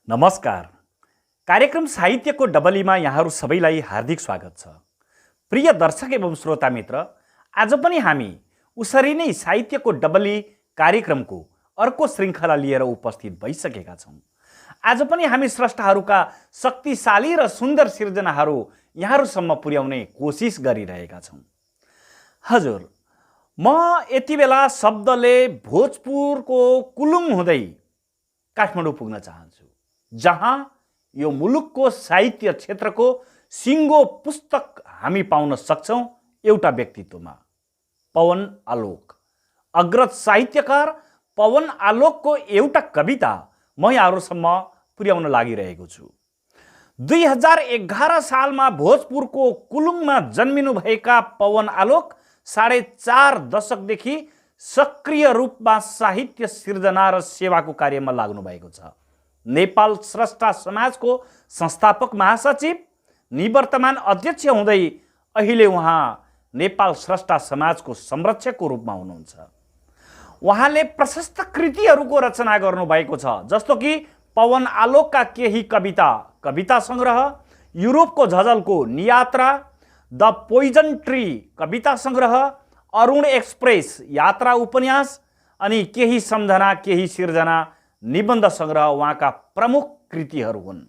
नमस्कार। कार्यक्रम साहित्यको डबलीमा यहाँहरू सबैलाई हार्दिक स्वागत छ। प्रिय दर्शक एवं श्रोता मित्र, आज पनि हामी उसरी नै साहित्यको डबली कार्यक्रमको अर्को श्रृङ्खला लिएर उपस्थित भइसकेका छौँ। आज पनि हामी स्रष्टाहरूका शक्तिशाली र सुन्दर सिर्जनाहरू यहाँहरूसम्म पुर्याउने कोसिस गरिरहेका छौँ। हजुर, म यति बेला शब्दले भोजपुरको कुलुङ हुँदै काठमाडौँ पुग्न चाहन्छु, जहाँ यो मुलुकको साहित्य क्षेत्रको सिङ्गो पुस्तक हामी पाउन सक्छौँ एउटा व्यक्तित्वमा, पवन आलोक। अग्रज साहित्यकार पवन आलोकको एउटा कविता म यहाँहरूसम्म पुर्याउन लागिरहेको छु। 2011 सालमा भोजपुरको कुलुङमा जन्मिनुभएका पवन आलोक 4.5 दशकदेखि सक्रिय रूपमा साहित्य सिर्जना र सेवाको कार्यमा लाग्नु भएको छ। नेपाल स्रष्टा समाजको संस्थापक महासचिव, निवर्तमान अध्यक्ष हुँदै अहिले उहाँ नेपाल स्रष्टा समाजको संरक्षकको रूपमा हुनुहुन्छ। उहाँले प्रशस्त कृतिहरूको रचना गर्नुभएको छ, जस्तो कि पवन आलोकका केही कविता सङ्ग्रह, युरोपको झझलको नियात्रा, द पोइजन ट्री कविता सङ्ग्रह, अरुण एक्सप्रेस यात्रा उपन्यास अनि केही सम्झना, केही सिर्जना निबन्ध सङ्ग्रह उहाँका प्रमुख कृतिहरू हुन्।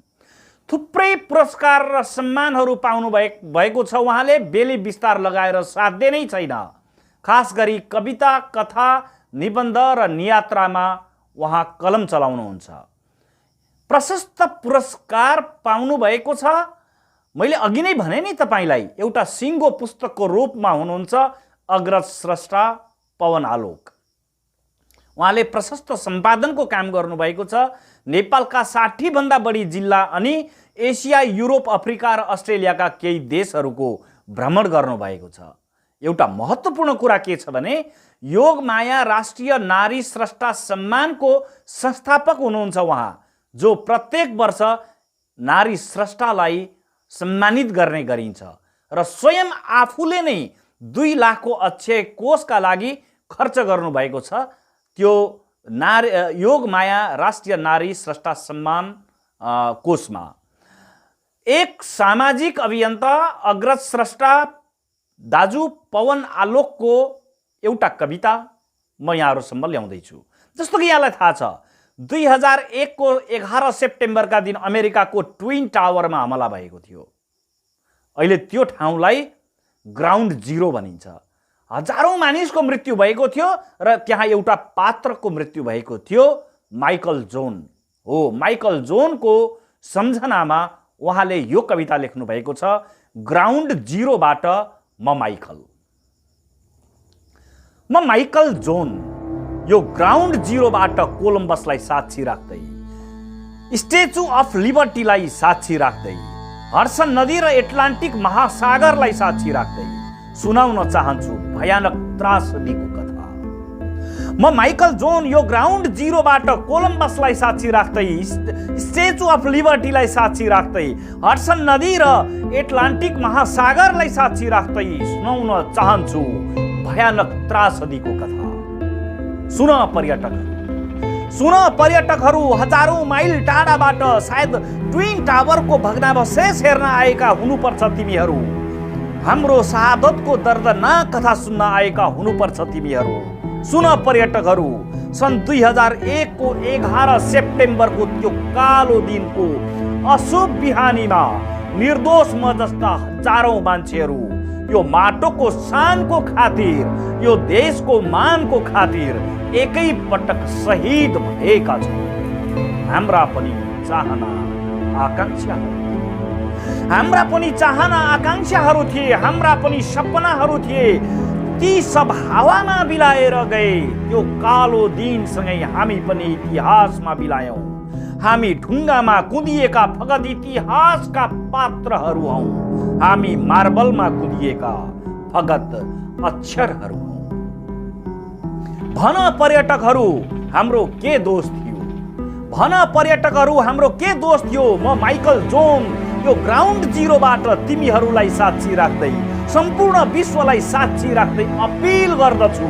थुप्रै पुरस्कार र सम्मानहरू पाउनु भएको छ। उहाँले बेली विस्तार लगाएर साध्य नै छैन। खास गरी कविता, कथा, निबन्ध र नियात्रामा उहाँ कलम चलाउनुहुन्छ। प्रशस्त पुरस्कार पाउनु भएको छ। मैले अघि नै भने नि तपाईँलाई, एउटा सिङ्गो पुस्तकको रूपमा हुनुहुन्छ अग्रज स्रष्टा पवन आलोक। उहाँले प्रशस्त सम्पादनको काम गर्नुभएको छ। नेपालका 60 भन्दा बढी जिल्ला अनि एसिया, युरोप, अफ्रिका र अस्ट्रेलियाका केही देशहरूको भ्रमण गर्नुभएको छ। एउटा महत्त्वपूर्ण कुरा के छ भने, योगमाया राष्ट्रिय नारी स्रष्टा सम्मानको संस्थापक हुनुहुन्छ उहाँ, जो प्रत्येक वर्ष नारी स्रष्टालाई सम्मानित गर्ने गरिन्छ र स्वयं आफूले नै 2 लाखको अक्षय कोषका लागि खर्च गर्नुभएको छ। त्यो योगमाया राष्ट्रिय नारी स्रष्टा सम्मान कोषमा एक सामाजिक अभियन्ता अग्रज स्रष्टा दाजु पवन आलोकको एउटा कविता म यहाँहरूसम्म ल्याउँदैछु। जस्तो कि यहाँलाई थाहा छ, 2001 को 11 सेप्टेम्बरका दिन अमेरिकाको ट्विन टावरमा हमला भएको थियो। अहिले त्यो ठाउँलाई ग्राउन्ड जिरो भनिन्छ। हजारौं मानिसको मृत्यु भएको थियो र त्यहाँ एउटा पात्रको मृत्यु भएको थियो, माइकल जोन हो। माइकल जोनको सम्झनामा उहाँले यो कविता लेख्नु भएको छ, ग्राउन्ड जिरोबाट म माइकल जोन, यो ग्राउन्ड जिरोबाट कोलम्बसलाई साक्षी राख्दै, स्ट्याचु अफ लिबर्टीलाई साक्षी राख्दै, हडसन नदी र एटलान्टिक महासागरलाई साक्षी राख्दै सुनाउन चाहन्छु भयानक त्रासदीको कथा। म माइकल जोन यो ग्राउन्ड जिरोबाट कोलम्बसलाई साक्षी राख्दै, स्ट्याचु अफ लिबर्टीलाई साक्षी राख्दै, हडसन नदी र एटलान्टिक महासागरलाई साक्षी राख्दै सुनाउन चाहन्छु भयानक त्रासदीको कथा। सुन पर्यटकहरू, हजारौं माइल टाढाबाट सायद ट्विन टावरको भग्नावशेष हेर्न आएका हुनुपर्छ तिमीहरू। हाम्रो शहादतको दर्दनाक कथा सुन्न आएका हुनुपर्छ तिमीहरू। सुन पर्यटकहरू, सन् 2001 को 11 सेप्टेम्बरको त्यो कालो दिनको अशुभ बिहानीमा निर्दोष म जस्ता हजारौं मान्छेहरू यो माटोको शानको खातिर, यो देशको मानको खातिर एकै पटक शहीद भएका छन्। हाम्रा पनि चाहना आकांक्षाहरू थिए, हाम्रा पनि सपनाहरू थिए। ती सब हावामा बिलाएर गए। यो कालो दिनसँगै हामी पनि इतिहासमा बिलायौँ। हामी ढुङ्गामा कुदिएका फगत इतिहासका पात्रहरू हौँ। हामी मार्बलमा कुदिएका फगत अक्षरहरू हौँ। भन पर्यटकहरू, हाम्रो के दोष थियो? भन पर्यटकहरू, हाम्रो के दोष थियो? म माइकल जोन यो ग्राउन्ड जिरोबाट तिमीहरूलाई साक्षी राख्दै, सम्पूर्ण विश्वलाई साक्षी राख्दै अपिल गर्दछु,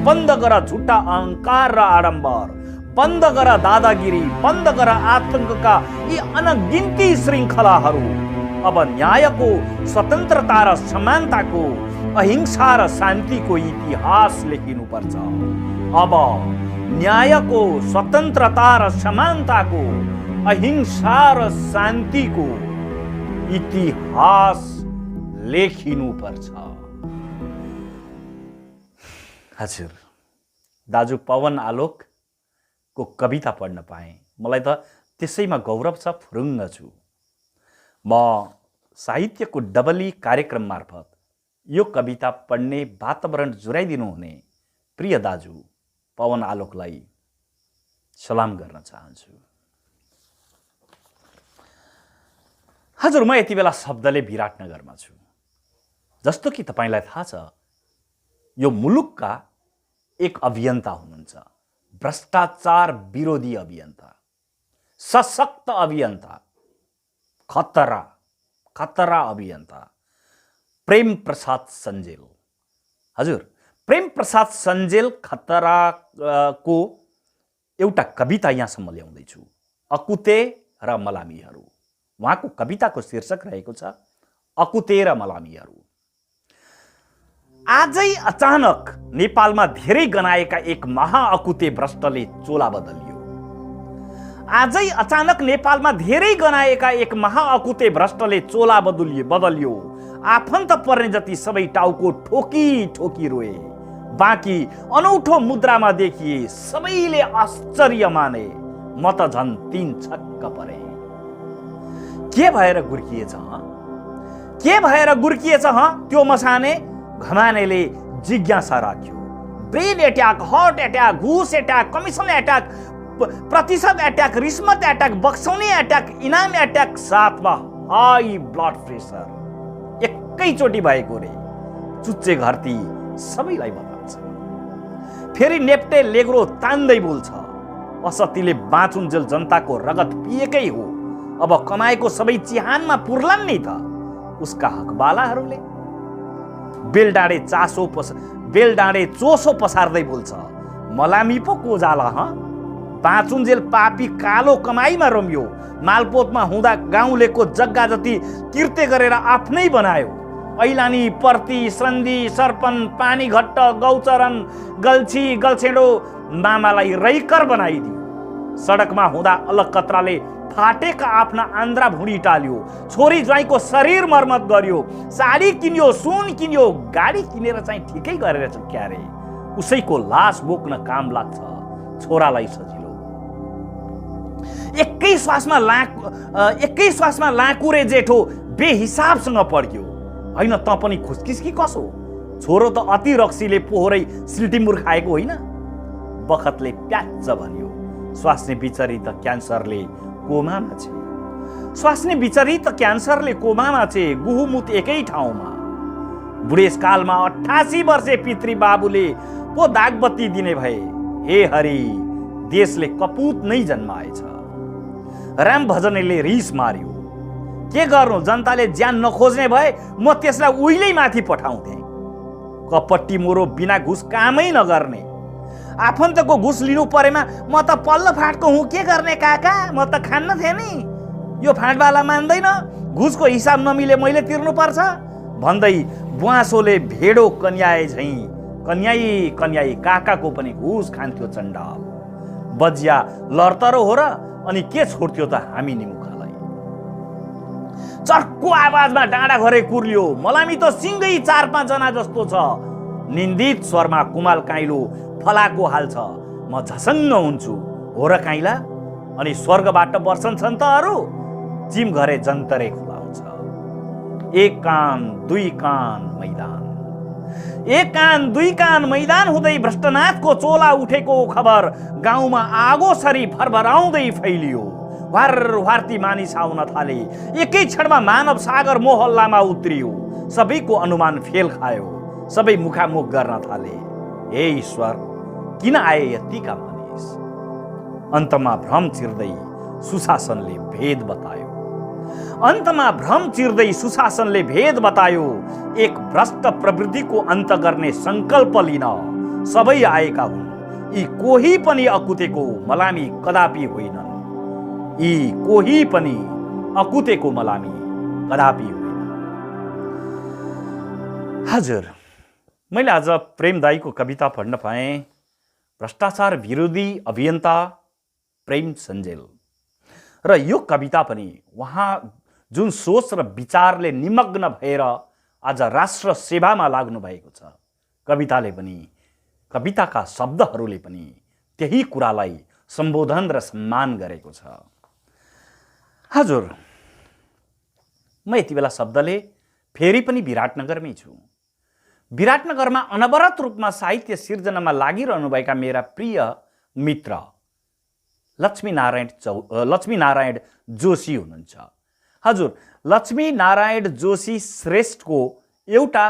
बन्द गर झुट्टा अहंकार र आडम्बर, बन्द गर दादागिरी, बन्द गर आतंकका यी अनगिन्ती श्रृङ्खलाहरू। अब न्यायको, स्वतन्त्रता र समानताको, अहिंसा र शान्तिको इतिहास लेखिनुपर्छ। अब न्यायको, स्वतन्त्रता र समानताको, अहिंसा र शान्तिको इतिहास लेखिनुपर्छ। हजुर, दाजु पवन आलोकको कविता पढ्न पाएँ। मलाई त त्यसैमा गौरव छ, फुरुङ्ग छु। म साहित्यको डबली कार्यक्रम मार्फत यो कविता पढ्ने वातावरण जुराइदिनु हुने प्रिय दाजु पवन आलोकलाई सलाम गर्न चाहन्छु। हजुर, म यति बेला शब्दले विराटनगरमा छु। जस्तो कि तपाईँलाई थाहा छ, यो मुलुकका एक अभियन्ता हुनुहुन्छ, भ्रष्टाचार विरोधी अभियन्ता, सशक्त अभियन्ता, खतरा अभियन्ता, प्रेम प्रसाद सञ्जेल। हजुर, प्रेम प्रसाद सञ्जेल खतराको एउटा कविता यहाँसम्म ल्याउँदैछु, अकुते र मलामीहरू। उहाँको कविताको शीर्षक रहेको छ अकुते र मलामीहरू। आजै अचानक नेपालमा धेरै गनाएका एक महाअकुते भ्रष्टले चोला बदलियो। आजै अचानक नेपालमा धेरै गनाएका एक महाअकुते भ्रष्टले चोला बदलियो। आफन्त पर्ने जति सबै टाउको ठोकी ठोकी रोए। बाँकी अनौठो मुद्रामा देखिए, सबैले आश्चर्य माने। म त झन् तीन छक्क परे। के भएर गुर्किएछ? के भएर गुर्किएछ? त्यो मसाने घमानेले जिज्ञासा राख्यो। ब्रेन एट्याक, हार्ट एट्याक, घुस एट्याक, कमिसन एट्याक, प्रतिशत एट्याक, रिश्वत एट्याक, बक्सौनी एट्याक, इनाम एट्याक, साथमा हाई ब्लड प्रेसर एकैचोटि भएको रे। चुच्चे घरती सबैलाई बताउँछ। फेरि नेप्टे लेग्रो तान्दै बोल्छ, असतीले बाँचुन्जेल जनताको रगत पिएकै हो। अब कमाएको सबै चिहानमा पुर्लान् नि त उसका हकबालाहरूले। बेलडाँडे चोसो पसार्दै बोल्छ, मलामी पो को जाला बाँचुन्जेल पापी कालो कमाईमा रम्यो। मालपोतमा हुँदा गाउँलेको जग्गा जति किर्ते गरेर आफ्नै बनायो। ऐलानी, पर्ती, सन्धि, सर्पन, पानी घट्ट, गौचरण, गल्छी, गल्छेडो मामालाई रैकर बनाइदियो। सडकमा हुँदा अलकत्राले फाटेका आफ्ना आन्द्रा भुँडी टाल्यो। छोरी ज्वाइँको शरीर मर्मत गर्यो। साडी किन्यो, सुन किन्यो, गाडी किनेर चाहिँ ठिकै गरेर क्यारे। उसैको लास बोक्न काम लाग्छ छोरालाई सजिलो। एकै श्वासमा लाकुरे जेठो बेहिसाबसँग पड्क्यो। होइन त पनि खुसकिस्की कसो? छोरो त अति रक्सीले पोहोरै सिल्टिमुर खाएको होइन? बखतले प्याच्च भन्यो, स्वास्नी बिचरी त क्यान्सरले कोमामा छे। स्वास्नी बिचरी त क्यान्सरले कोमामा छे। गुहुमुत एकै ठाउँमा। बुढेसकालमा 88 वर्षे पितृ बाबुले पो दागबत्ती दिने भए। हे हरि, देशले कपुत नै जन्माएछ। राम भजनेले रिस मार्यो। के गर्नु, जनताले ज्यान नखोज्ने भए म त्यसलाई उहिल्यै माथि पठाउँथे। कपट्टी मोरो बिना घुस कामै नगर्ने। आफन्तको घुस लिनु परेमा म त पल्लो फाँटको हुँ, के गर्ने काका, म त खान्न थिएँ नि। यो फाँटवाला मान्दैन, घुसको हिसाब नमिले मैले तिर्नुपर्छ भन्दै बुवासोले भेडो कन्याए झैँ कन्याई काकाको पनि घुस खान्थ्यो चण्डाल। बजिया लर्तरो हो र अनि के छोड्थ्यो त हामी निमुखालाई। चर्को आवाजमा डाँडा घरे कुर्लियो। मलामी त सिङ्गै 4-5 जना जस्तो छ। निन्दित स्वरमा कुमाल काइलो फलाको हाल्छ। म झसङ्ग हुन्छु। हो र काइला? अनि स्वर्गबाट वर्षन्छन् त अरू? जिम घरे जन्तरे खुलाउँछ। एक कान दुई कान मैदान। एक कान दुई कान मैदान हुँदै भ्रष्टनाथको चोला उठेको खबर गाउँमा आगो सरी भरभराउँदै फैलियो। वारती मानिस आउन थाले। एकै क्षणमा मानव सागर मोहल्लामा उत्रियो। सबैको अनुमान फेल खायो। सबै मुखामुख गर्न थाले। हे ईश्वर, किन आए यतिका मानिस? अन्तमा भ्रम चिर्दै सुशासनले भेद बतायो। एक भ्रष्ट प्रवृत्तिको अन्त गर्ने संकल्प लिन सबै आएका हुन्। यी कोही पनि अकुतेको मलामी कदापि होइनन्। यी कोही पनि अकुतेको मलामी कदापि होइन। हजुर, मैले आज प्रेमदाईको कविता पढ्न पाएँ। भ्रष्टाचार विरोधी अभियन्ता प्रेम सञ्जेल। र यो कविता पनि उहाँ जुन सोच र विचारले निमग्न भएर आज राष्ट्र सेवामा लाग्नु भएको छ, कविताले पनि, कविताका शब्दहरूले पनि त्यही कुरालाई सम्बोधन र सम्मान गरेको छ। हजुर, म यति बेला शब्दले फेरि पनि विराटनगरमै छु। विराटनगरमा अनवरत रूपमा साहित्य सिर्जनामा लागिरहनुभएका मेरा प्रिय मित्र लक्ष्मीनारायण जोशी हुनुहुन्छ। हजुर, लक्ष्मीनारायण जोशी श्रेष्ठको एउटा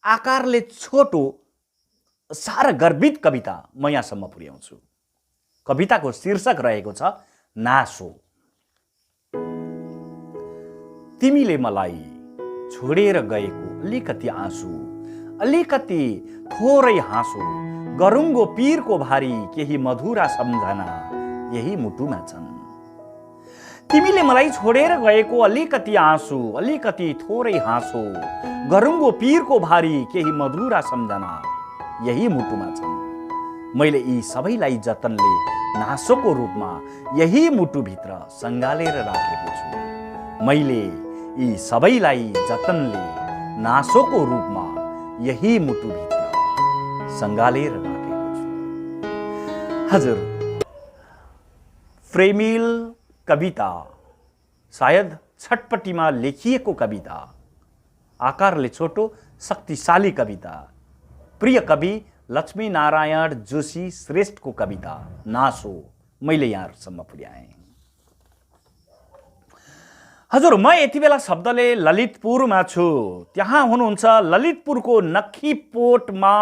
आकारले छोटो सारा गर्वित कविता म यहाँसम्म पुर्याउँछु। कविताको शीर्षक रहेको छ नासो। तिमीले मलाई छोडेर गएको अलिकति आँसु, अलिकति थोरै हाँसो, गरुङ्गो पीरको भारी केही मधुरा सम्झना यही मुटुमा छन्। तिमीले मलाई छोडेर गएको अलिकति आँसु, अलिकति थोरै हाँसो, गरुङ्गो पीरको भारी केही मधुरा सम्झना यही मुटुमा छन्। मैले यी सबैलाई जतनले नासोको रूपमा यही मुटुभित्र सङ्गालेर राखेको छु। मैले यी सबैलाई जतनले नासोको रूपमा यही मुटुभित्र सङ्गालेर राखेको छु। हजुर, प्रेमिल कविता सायद छटपटीमा लेखिएको कविता, आकारले छोटो शक्तिशाली कविता, प्रिय कवि लक्ष्मीनारायण जोशी श्रेष्ठको कविता नासो मैले यहाँहरूसम्म पुर्याएँ। हजुर, म यति बेला शब्दले ललितपुरमा छु। त्यहाँ हुनुहुन्छ ललितपुरको नखीपोटमा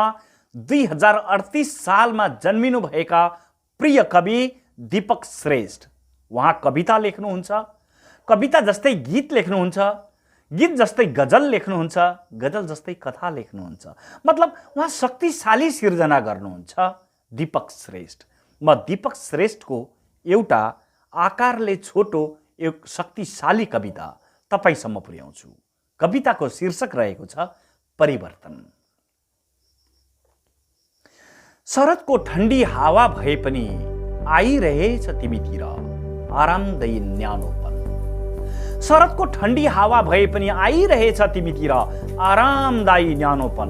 2038 सालमा जन्मिनुभएका प्रिय कवि दीपक श्रेष्ठ। उहाँ कविता लेख्नुहुन्छ, कविता जस्तै गीत लेख्नुहुन्छ, गीत जस्तै गजल लेख्नुहुन्छ, गजल जस्तै कथा लेख्नुहुन्छ। मतलब उहाँ शक्तिशाली सिर्जना गर्नुहुन्छ दीपक श्रेष्ठ। म दीपक श्रेष्ठको एउटा आकारले छोटो एक शक्तिशाली कविता तपाईसम्म पुर्याउँछु। कविताको शीर्षक रहेको छ परिवर्तन। शरदको ठण्डी हावा भए पनि आइरहेछ तिमीतिर आरामदायी न्यानोपन। शरदको ठण्डी हावा भए पनि आइरहेछ तिमीतिर आरामदायी न्यानोपन।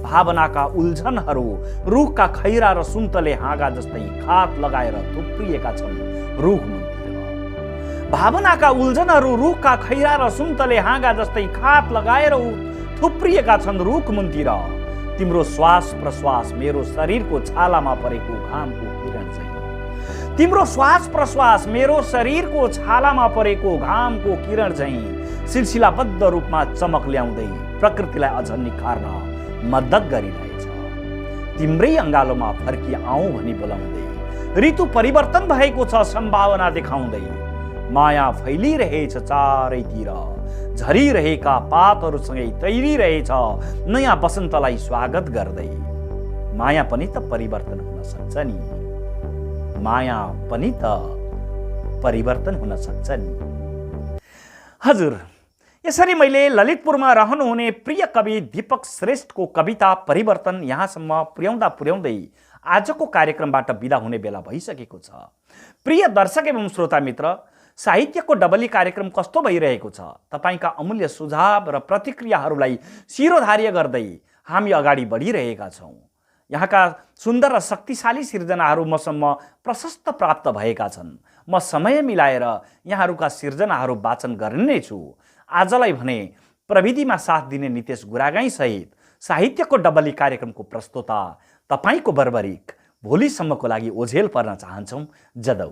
भावनाका उल्झनहरू रुखका खैरा र सुन्तले हाँगा जस्तै खात लगाएर थुप्रिएका छन् रुख मुन्तिर। भावनाका उल्झनहरू रुखका खैरा र सुन्तले हाँगा जस्तै खात लगाएर थुप्रिएका छन् रुख मुन्तिर। तिम्रो श्वास प्रश्वास मेरो शरीरको छालामा परेको घामको किरण चाहिँ। तिम्रो श्वास प्रश्वास मेरो शरीरको छालामा परेको घामको किरण चाहिँ सिलसिलाबद्ध रूपमा चमक ल्याउँदै प्रकृतिलाई अझ निखार्न मद्दत गरिरहेछ। तिम्रै अङ्गालोमा फर्की आऊ भनी बोलाउँदै ऋतु परिवर्तन भएको छ सम्भावना देखाउँदै। माया फैलिरहेछ चारैतिर, झरिरहेका पातहरूसँगै तैरिरहेछ नयाँ बसन्तलाई स्वागत गर्दै। माया पनि त परिवर्तन हुन सक्छ नि, माया पनि त परिवर्तन हुन सक्छ नि। हजुर, यसरी मैले ललितपुरमा रहनुहुने प्रिय कवि दीपक श्रेष्ठको कविता परिवर्तन यहाँसम्म पुर्याउँदै आजको कार्यक्रमबाट बिदा हुने बेला भइसकेको छ। प्रिय दर्शक एवं श्रोता मित्र, साहित्यको डबली कार्यक्रम कस्तो भइरहेको छ? तपाईका अमूल्य सुझाव र प्रतिक्रियाहरूलाई शिरोधार्य गर्दै हामी अगाडि बढिरहेका छौँ। यहाँका सुन्दर र शक्तिशाली सिर्जनाहरू मसम्म प्रशस्त प्राप्त भएका छन्। म समय मिलाएर यहाँहरूका सिर्जनाहरू वाचन गर्ने नै छु। आजलाई भने प्रविधिमा साथ दिने नितेश गुरागाई सहित साहित्यको डबली कार्यक्रमको प्रस्तोता तपाईको बर्बरिक भोलिसम्मको लागि ओझेल पर्न चाहन्छौँ। जदौ।